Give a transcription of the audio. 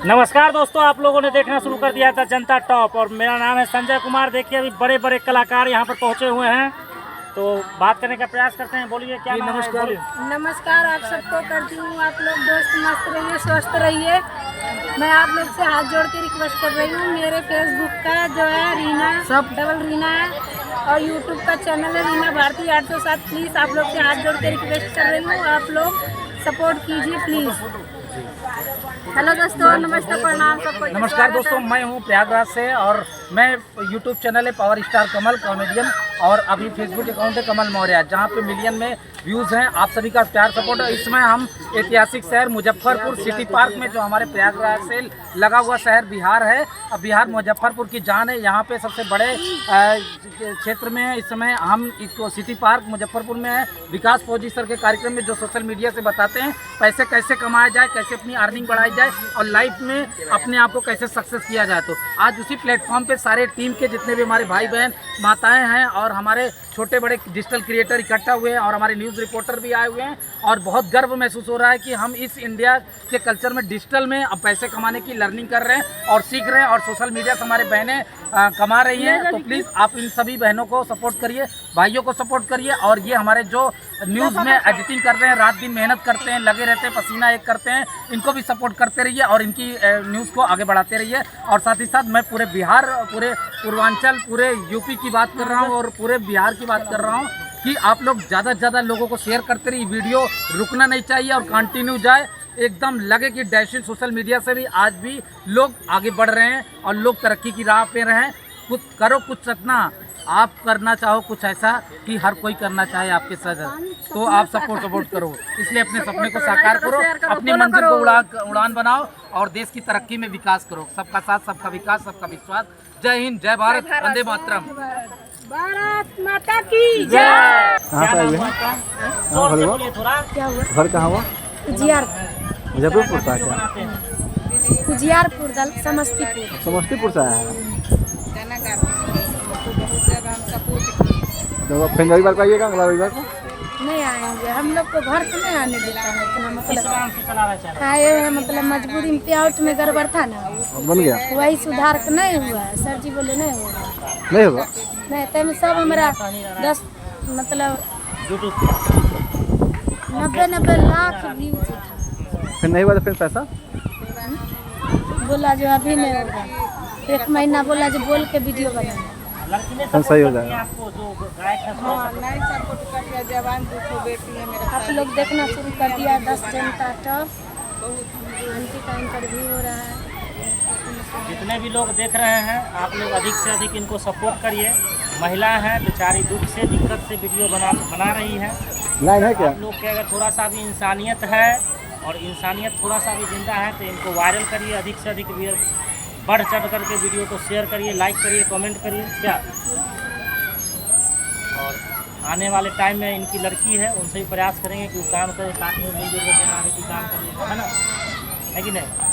नमस्कार दोस्तों, आप लोगों ने देखना शुरू कर दिया था जनता टॉप और मेरा नाम है संजय कुमार। देखिए अभी बड़े बड़े कलाकार यहाँ पर पहुँचे हुए हैं, तो बात करने का प्रयास करते हैं। बोलिए क्या नाम है? नमस्कार। नमस्कार, आप सबको करती हूँ। आप लोग दोस्त मस्त रहिए, स्वस्थ रहिए। मैं आप लोग से हाथ जोड़ के रिक्वेस्ट कर रही हूँ। मेरे फेसबुक का जो है रीना सब डबल रीना है और यूट्यूब का चैनल है रीना भारती 807। प्लीज़ आप लोग से हाथ जोड़ के रिक्वेस्ट कर रही हूँ, आप लोग सपोर्ट कीजिए प्लीज़। हेलो दोस्तों, नमस्ते, प्रणाम सबको। नमस्कार दोस्तों, मैं हूँ प्रयागराज से और मैं यूट्यूब चैनल है पावर स्टार कमल कॉमेडियन और अभी फेसबुक अकाउंट है कमल मौर्य, जहाँ पे मिलियन में व्यूज़ हैं। आप सभी का प्यार सपोर्ट है। इसमें हम ऐतिहासिक शहर मुजफ्फरपुर सिटी पार्क में, जो हमारे प्रयागराज से लगा हुआ शहर बिहार है, अब बिहार मुजफ्फरपुर की जान है। यहाँ पे सबसे बड़े क्षेत्र में इस समय हम इसको सिटी पार्क मुजफ्फरपुर में है। विकास फौजी सर के कार्यक्रम में जो सोशल मीडिया से बताते हैं पैसे कैसे कमाया जाए, कैसे अपनी अर्निंग बढ़ाई जाए और लाइफ में अपने आप को कैसे सक्सेस किया जाए, तो आज उसी प्लेटफॉर्म पे सारे टीम के जितने भी हमारे भाई बहन माताएं हैं और हमारे छोटे बड़े डिजिटल क्रिएटर इकट्ठा हुए हैं और हमारे न्यूज़ रिपोर्टर भी आए हुए हैं और बहुत गर्व महसूस हो रहा है कि हम इस इंडिया के कल्चर में डिजिटल में अब पैसे कमाने की लर्निंग कर रहे हैं और सीख रहे हैं और सोशल मीडिया से हमारे बहनें कमा रही हैं। तो प्लीज़ आप इन सभी बहनों को सपोर्ट करिए, भाइयों को सपोर्ट करिए और ये हमारे जो न्यूज़ में एडिटिंग कर रहे हैं, रात दिन मेहनत करते हैं, लगे रहते हैं, पसीना एक करते हैं, इनको भी सपोर्ट करते रहिए और इनकी न्यूज़ को आगे बढ़ाते रहिए। और साथ ही साथ मैं पूरे बिहार, पूरे पूर्वांचल, पूरे यूपी की बात कर रहा हूँ और पूरे बिहार की बात कर रहा हूँ कि आप लोग ज़्यादा से ज़्यादा लोगों को शेयर करते रहिए। वीडियो रुकना नहीं चाहिए और कंटिन्यू जाए, एकदम लगे कि डैशिंग सोशल मीडिया से भी आज भी लोग आगे बढ़ रहे हैं और लोग तरक्की की राह पे रहें। कुछ करो, कुछ सपना आप करना चाहो, कुछ ऐसा कि हर कोई करना चाहे आपके साथ, तो आप सपोर्ट करो। इसलिए अपने सपने को साकार करो, अपनी मंजिल को उड़ान बनाओ और देश की तरक्की में विकास करो। सबका साथ, सबका विकास, सबका विश्वास। जय हिंद, जय भारत, वंदे मातरम। भारत माता की जय। क्या नाम है आपका? जोर से बोलिए थोड़ा। क्या हुआ? घर कहाँ हुआ? मुजफ्फरपुर का क्या? उजियारपुर दल समस्तीपुर। समस्तीपुर से आया है। तो फिर रविवार को आइएगा, अगला रविवार को। नहीं आएंगे, हम लोग को घर से नहीं आने देता है इतना, किस मतलब नाम से चला रहा है? आए हैं, मतलब मजबूरी में पेआउट में गड़बड़ था ना, बन गया? वही सुधार के नहीं हुआ है। सर जी बोले नहीं होगा, नहीं होगा? नहीं तब सब हमारा 10 मतलब 90 लाख व्यूज था। फिर नहीं हुआ तो फिर पैसा बोला जो अभी नहीं होगा, 1 महीना बोला जो बोल के वीडियो बनाना। लड़की ने सही सपोर्ट हो कर जाएगा। दिया आपको, जो गायक है आप लोग देखना शुरू कर दिया 10 जनता टॉप। आंटी का इंटरव्यू हो रहा है। जितने भी लोग देख रहे हैं आप लोग अधिक से अधिक इनको सपोर्ट करिए। महिला हैं बेचारी, दुख से दिक्कत से वीडियो बना रही है। लाइन है क्या? आप लोग के अगर थोड़ा सा भी इंसानियत है और इंसानियत थोड़ा सा भी जिंदा है तो इनको वायरल करिए, अधिक से अधिक बढ़ चढ़ करके वीडियो को शेयर करिए, लाइक करिए, कमेंट करिए क्या। और आने वाले टाइम में इनकी लड़की है, उनसे भी प्रयास करेंगे कि वो काम करें, साथ में मिलजुल के आगे की काम करिए, है ना, है कि नहीं?